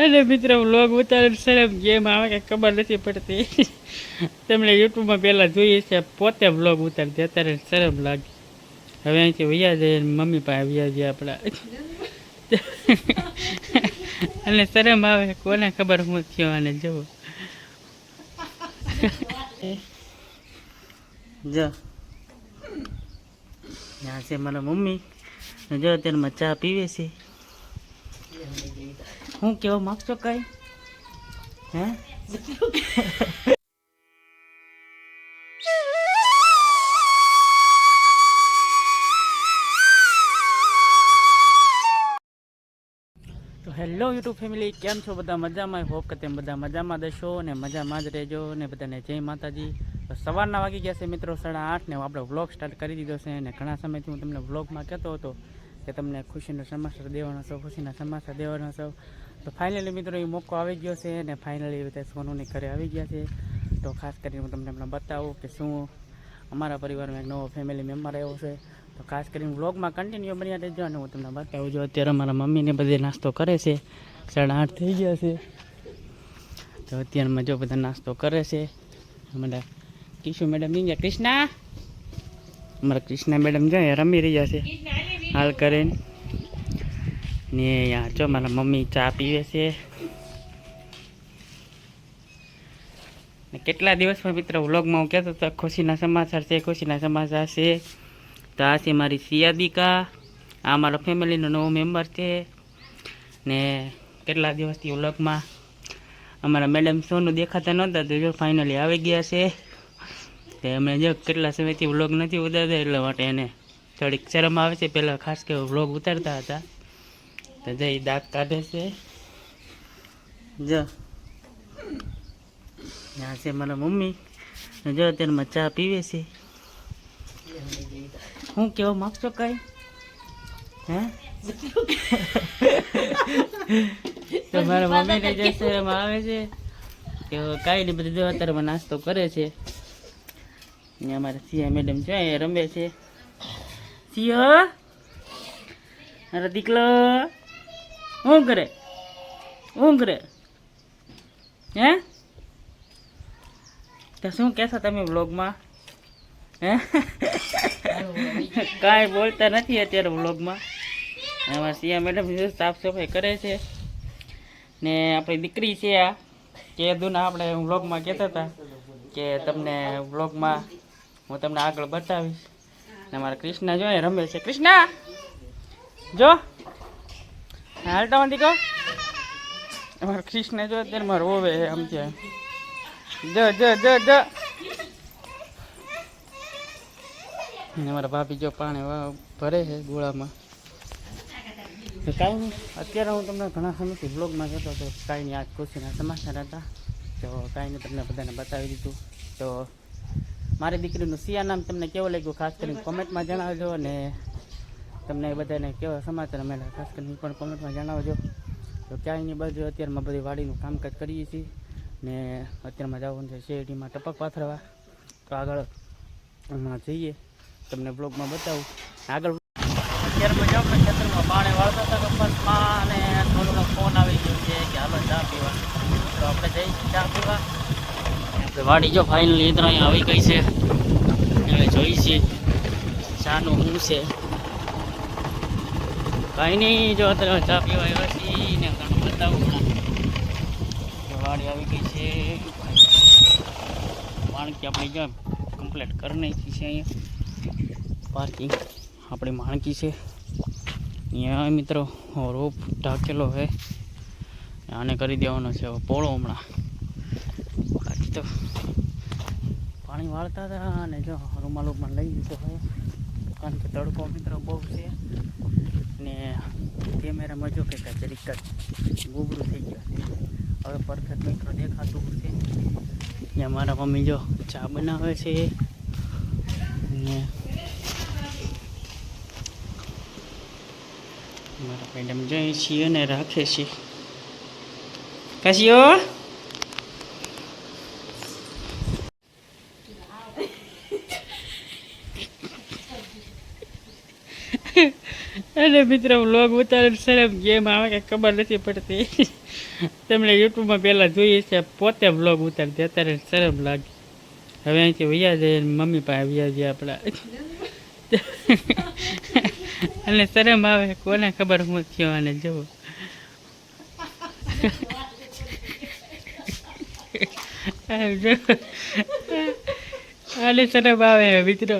અને મિત્રો વ્લોગ ઉતારે શરમ ગેમ આવે કે ખબર નથી પડતી. તમને યુટ્યુબમાં પહેલાં જોઈએ છે પોતે વ્લોગ ઉતારતી, અત્યારે શરમ લાગે. હવે અહીંથી વૈયા જાય મમ્મી પાસે વૈયા જાય આપણા. અને શરમ આવે કોને ખબર હું થયો અને જવો જો ત્યાં છે મારા મમ્મી. જો અત્યારમાં ચા પીવે છે. હું કેવા માગશો કઈ? હે તો હેલો યુટ્યુબ ફેમિલી, કેમ છો બધા? મજામાં? હોપ કે તેમ બધા મજામાં દેશો અને મજામાં જ રહેજો. ને બધાને જય માતાજી. તો સવારના વાગી ગયા છે મિત્રો 8:30 ને આપણે વ્લોગ સ્ટાર્ટ કરી દીધો છે. અને ઘણા સમયથી હું તમને વ્લોગમાં કહેતો હતો કે તમને ખુશીનો સમાચાર દેવાનો છો, ખુશીના સમાચાર દેવાનો છો. તો ફાઇનલી મિત્રો એ મોકો આવી ગયો છે અને ફાઇનલી રીતે સોનુની ઘરે આવી ગયા છે. તો ખાસ કરીને હું તમને હમણાં બતાવું કે શું અમારા પરિવારમાં એક નવો ફેમિલી મેમ્બર આવ્યો છે. તો ખાસ કરીને વ્લોગમાં કન્ટિન્યુ બન્યા રહેજો અને હું તમને બતાવું છું. અત્યારે અમારા મમ્મીને બધે નાસ્તો કરે છે. 8:30 થઈ ગયા છે. તો અત્યારમાં જો બધા નાસ્તો કરે છે. અમારા કિશુ મેડમ નહીં ગયા, કૃષ્ણા અમારા કૃષ્ણા મેડમ જાય રમી રહ્યા છે હાલ કરીને. ને યાર જો મારા મમ્મી ચા પીવે છે. કેટલા દિવસમાં મિત્રો વ્લોગમાં હું કહેતો હતો ખુશીના સમાચાર છે, ખુશીના સમાચાર છે. તો આ છે મારી સિયાદિકા, આ મારા ફેમિલીનો નવો મેમ્બર છે. ને કેટલા દિવસથી વ્લોગમાં અમારા મેડમ સોનું દેખાતા નહોતા, તો જો ફાઇનલી આવી ગયા છે. તે અમે જો કેટલા સમયથી વ્લોગ નથી ઉતારતા એટલા માટે એને થોડીક શરમ આવે છે. પહેલાં ખાસ કે વ્લોગ ઉતારતા હતા. તો જઈ દાંત કાઢે છે. જો ત્યાં છે મારા મમ્મી. જો અત્યારમાં ચા પીવે છે. હું કેવા માગશો કઈ? હે તો મારા મમ્મીને જે શરમ આવે છે કે કાંઈ નહીં, બધું જો અત્યારમાં નાસ્તો કરે છે. ને અમારા સિયા મેડમ છે એ રમે છે. સિયા અરે દીકલો શું કરે? શું કરે? હે તો શું કહેશો તમે વ્લોગમાં? હે કાંઈ બોલતા નથી અત્યારે વ્લોગમાં. અમારા સિયા મેડમ સાફ સફાઈ કરે છે. ને આપણી દીકરી છે આ કેદુના, આપણે વ્લોગમાં કહેતા હતા કે તમને વ્લોગમાં હું તમને આગળ બતાવીશ. ને અમારા કૃષ્ણા જો એ રમે છે. કૃષ્ણા જો હાલતા દીકો. અમારા કૃષ્ણ જો અત્યારે મારે રોવે આમ છે. જ જ જ જ અમારા ભાભી જો પાણી ભરે છે ગોળામાં. તો કાંઈ નહીં, અત્યારે હું તમને ઘણા સમયથી બ્લોગમાં કહેતો હતો કાંઈ નહીં, આજ ખુશીના સમાચાર હતા. તો કાંઈ નહીં, તમને બધાને બતાવી દીધું. તો મારી દીકરીનું સિયા નામ તમને કેવું લાગ્યું ખાસ કરીને કોમેન્ટમાં જણાવજો. અને તમને એ બધાને કેવા સમાચાર મળ્યા ખાસ કરીને પણ કોમેન્ટમાં જણાવજો. તો ક્યાંય નહીં, બાજુ અત્યારમાં બધી વાડીનું કામકાજ કરીએ છીએ. ને અત્યારમાં જવાનું છે શેરડીમાં ટપક પાથરવા. તો આગળ હમણાં જઈએ, તમને બ્લોગમાં બતાવું આગળ. અત્યારમાં જાઓ કે ખેતરમાં પાણી વાળતા હતા કપાસમાં, અને થોડોનો ફોન આવી ગયો છે કે હાલો ચા પીવા. તો આપણે જઈશું ચા પીવા. આપણે વાડી જો ફાઇનલી ઇતરા અહીંયા આવી ગઈ છે. હવે જોઈ છીએ ચાનું શું છે. કાંઈ નહીં, જો અત્યારે ચા પીવા આવ્યા છીએ ને ઘણું બતાવું હમણાં. વાડી આવી ગઈ છે. માણકી આપણી જો કમ્પ્લીટ કરી નાખી છે. અહીંયા પાર્કિંગ આપણી માણકી છે. અહીંયા મિત્રો રોપ ઢાકેલો છે, આને કરી દેવાનો છે પોળો હમણાં. બાકી તો પાણી વાળતા હતા અને જો રૂમાલ લઈ લીધો હોય, કારણ કે તડકો મિત્રો બહુ છે. ને કેમેરામાં જો કે જરીક ગુબરું થઈ ગયું છે. હવે પરફેક્ટ મિત્રો દેખાતું છે. ત્યાં મારા મમ્મી જો ચા બનાવે છે. ને મારા મેડમ જઈએ છીએ અને રાખે છે. કશીઓ અને મિત્રો વ્લોગ ઉતારે શરમ ગેમ આવે કે ખબર નથી પડતી. તમને યુટ્યુબમાં પહેલાં જોઈએ છે પોતે વ્લોગ ઉતારતી, અત્યારે શરમ લાગે. હવે અહીંથી વૈયા જાય મમ્મી પાસે વૈયા જાય આપણા. અને શરમ આવે કોને ખબર હું થયો અને જવો. અને શરમ આવે મિત્રો,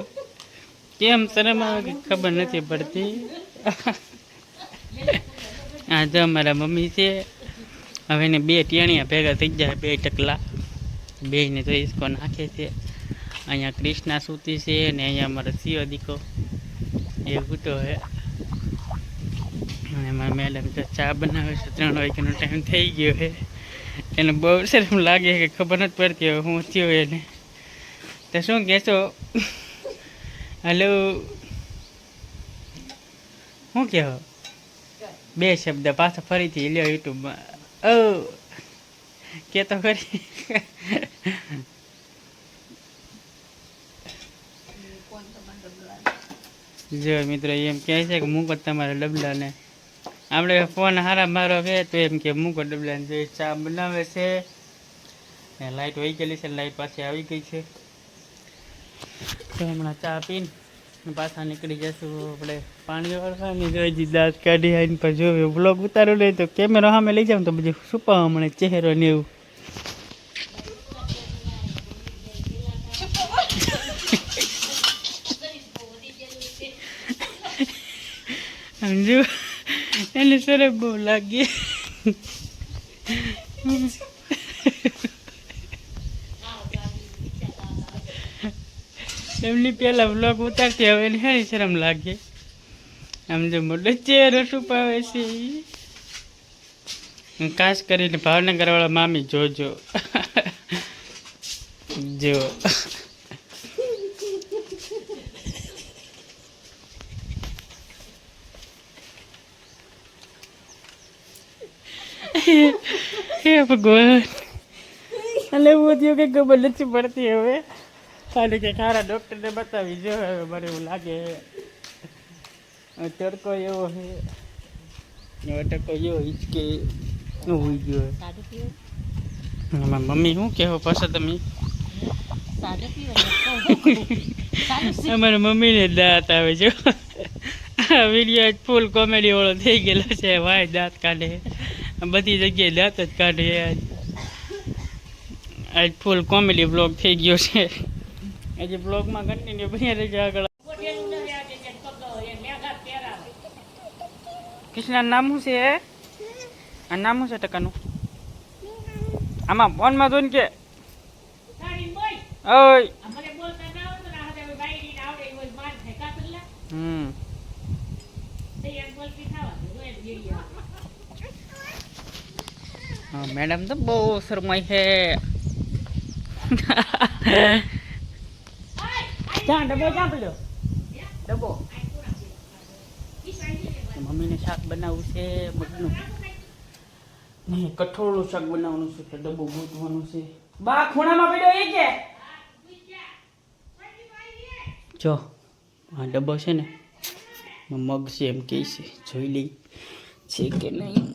કેમ શરમ આવે કે ખબર નથી પડતી. આ જો અમારા મમ્મી છે, હવે એને 2 ટેણિયા ભેગા થઈ જાય, 2 ટકલા, 2ને તો ઈસકો નાખે છે. અહીંયા કૃષ્ણા સૂતી છે ને અહીંયા અમારો સિયો દીકો એ ઉઠો હે. અને મારા મેડમ તો ચા બનાવે છે, 3 વાગ્યાનો ટાઈમ થઈ ગયો છે. એને બહુ શરમ લાગે કે ખબર નથી પડતી હવે હું થયો એને. તો શું કહેશો? હલો, શું કહેવો? 2 શબ્દ પાછા ફરીથી લ્યો યુટ્યુબમાં. ઓ કે તો ખરી. જો મિત્રો એમ કહે છે કે મૂકો તમારા ડબલાને. આપણે ફોન હારા મારો છે તો એમ કે મૂકો ડબલાને. જો ચા બનાવે છે, લાઈટ વહી ગયેલી છે, લાઈટ પાછી આવી ગઈ છે. તો હમણાં ચા પીને પાછા નીકળી જશું આપણે પાણી વાળવાની. જોઈ દાંત કાઢી આવીને પર જોયું બ્લોગ ઉતાર્યો નહીં તો કેમેરો સામે લઈ જાવ તો બધું છુપાવવા મળે ચહેરો ને એવું. સમજો એને સરસ બહુ લાગી. એમની પહેલા વ્લોગ ઉતારતી હવે એને સારી શરમ લાગે. આમ જો મોટો ચહેરો છુપાવે છે. ખાસ કરીને ભાવનગર વાળા મામી જોજો. જો હે ભગવાન, અને એવું થયું કે ખબર નથી પડતી હવે. ખાલી કે ખારા ડૉક્ટરને બતાવી જો હવે મને એવું લાગે. તડકો એવો છે, તડકો એવો હિચકે હોઈ ગયો. મમ્મી શું કહેવો પાછા તમે? અમારા મમ્મીને દાંત આવે જો. આ વિડીયો ફૂલ કોમેડી વાળો થઈ ગયેલો છે. ભાઈ દાંત કાઢે, બધી જગ્યાએ દાંત જ કાઢે. આજ ફૂલ કોમેડી બ્લોગ થઈ ગયો છે. હજી બ્લોગમાં કન્ટિન્યુ બન્યા રહેજો આગળ. કૃષ્ણ નામ શું છે? આ નામ શું છે ટકાનું? આમાં ફોનમાં જોઈને કે ઓય મેડમ તો બહુ શરમાઈ છે. ક્યાં ડબ્બો ક્યાં પડ્યો? ડબ્બો મમ્મીને શાક બનાવવું છે મગનું. નહીં, કઠોળનું શાક બનાવવાનું છે તો ડબ્બો ગોતવાનું છે. બા ખૂણામાં પડ્યો એ કે જો આ ડબ્બો છે ને મગ છે એમ કહે છે. જોઈ લઈ છે કે નહીં.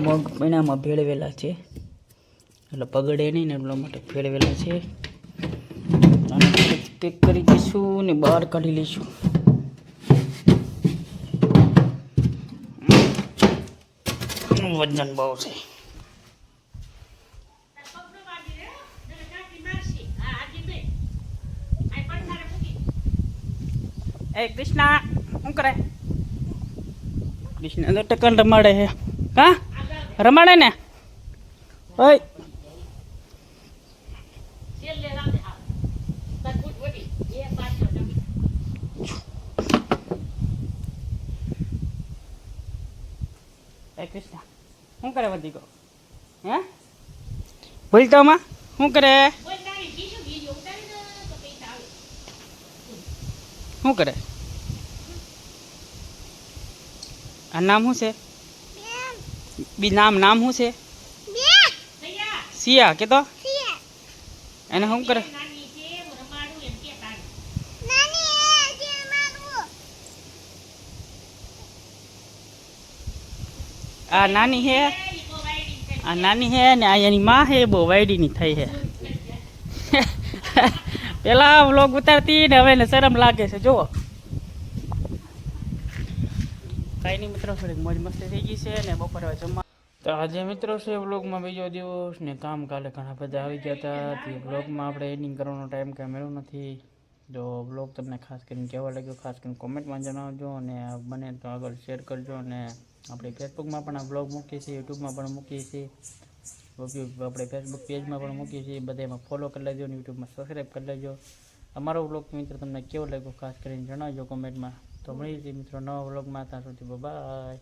મગ એનામાં ભેળવેલા છે એટલે પગડે નહીં ને એટલા માટે ભેળવેલા છે. પેક કરી દઈશું ને બહાર કાઢી લઈશું. વજન બહુ છે. એ કૃષ્ણા શું કરે? કૃષ્ણ તો ટકન રમાડે છે. કા રમાડે ને? ઓય કૃષ્ણ શું કરે વધી ગયો? હે બોલતો માં શું કરે? શું કરે? આ નામ શું છે? બી નામ શું છે? સિયા કે તો એને શું કરે? આ નાની હે, આ નાની હે ને આ એની માં હે બહુ વાયડીની થઈ હે. પેલા વ્લોગ ઉતારતી ને હવે ને શરમ લાગે છે જુઓ. કાંઈ નહીં મિત્રો, થોડીક મોજ મસ્તી થઈ ગઈ છે ને બપોરે જમવા. તો આજે મિત્રો છે વ્લોગમાં બીજો દિવસ ને કામ કાલે ઘણા બધા આવી ગયા હતા. તે વ્લોગમાં આપણે એડિંગ કરવાનો ટાઈમ કાંઈ મળ્યો નથી. જો વ્લોગ તમને ખાસ કરીને કેવો લાગ્યો ખાસ કરીને કોમેન્ટમાં જણાવજો અને બને તો આગળ શેર કરજો. અને આપણે ફેસબુકમાં પણ આ વ્લોગ મૂકીએ છીએ, યુટ્યુબમાં પણ મૂકીએ છીએ, આપણે ફેસબુક પેજમાં પણ મૂકીએ છીએ. બધામાં ફોલો કરી લેજો અને યુટ્યુબમાં સબસ્ક્રાઈબ કરી લેજો. અમારો વ્લોગ મિત્રો તમને કેવો લાગ્યો ખાસ કરીને જણાવજો કોમેન્ટમાં. તો મળીએ છીએ મિત્રો નવા વ્લોગમાં. ત્યાં સુધી બાય.